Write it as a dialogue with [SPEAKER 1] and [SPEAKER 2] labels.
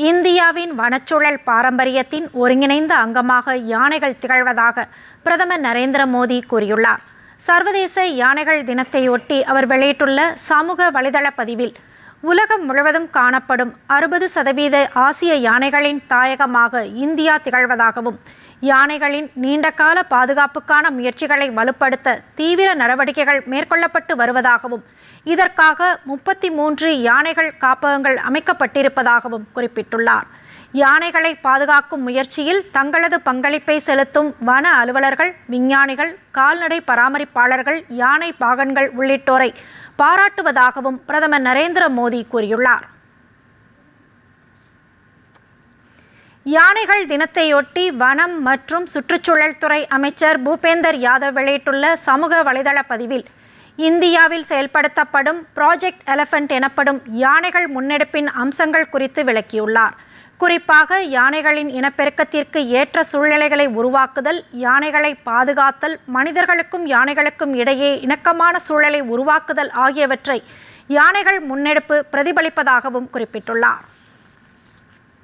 [SPEAKER 1] இந்தியாவின் வனச்சூழல் பாரம்பரியத்தின் ஒருங்கிணைந்த அங்கமாக யானைகள் திகழ்வதாக பிரதமர் நரேந்திர மோடி கூறியுள்ளார். சர்வதேச யானைகள் தினத்தையொட்டி அவர் வெளியிட்டுள்ள சமூக வலைதள பதிவில், உலகம் முழுவதும் காணப்படும் 60% ஆசிய யானைகளின் தாயகமாக இந்தியா திகழ்வதாகவும், யானைகளின் நீண்டகால பாதுகாப்புக்கான முயற்சிகளை வலுப்படுத்த தீவிர நடவடிக்கைகள் மேற்கொள்ளப்பட்டு வருவதாகவும், இதற்காக 33 யானைகள் காப்பகங்கள் அமைக்கப்பட்டிருப்பதாகவும் குறிப்பிட்டுள்ளார். யானைகளை பாதுகாக்கும் முயற்சியில் தங்களது பங்களிப்பை செலுத்தும் வன அலுவலர்கள், விஞ்ஞானிகள், கால்நடை பராமரிப்பாளர்கள், யானை பாகன்கள் உள்ளிட்டோரை பாராட்டுவதாகவும் பிரதமர் நரேந்திர மோடி கூறியுள்ளார். யானைகள் தினத்தையொட்டி வனம் மற்றும் சுற்றுச்சூழல் துறை அமைச்சர் பூபேந்தர் யாதவ் வெளியிட்டுள்ள சமூக வலைதள பதிவில், இந்தியாவில் செயல்படுத்தப்படும் ப்ராஜெக்ட் எலிஃபென்ட் எனப்படும் யானைகள் முன்னெடுப்பின் அம்சங்கள் குறித்து விளக்கியுள்ளார். குறிப்பாக யானைகளின் இனப்பெருக்கத்திற்கு ஏற்ற சூழ்நிலைகளை உருவாக்குதல், யானைகளை பாதுகாத்தல், மனிதர்களுக்கும் யானைகளுக்கும் இடையே இணக்கமான சூழலை உருவாக்குதல் ஆகியவற்றை யானைகள் முன்னெடுப்பு பிரதிபலிப்பதாகவும் குறிப்பிட்டுள்ளார்.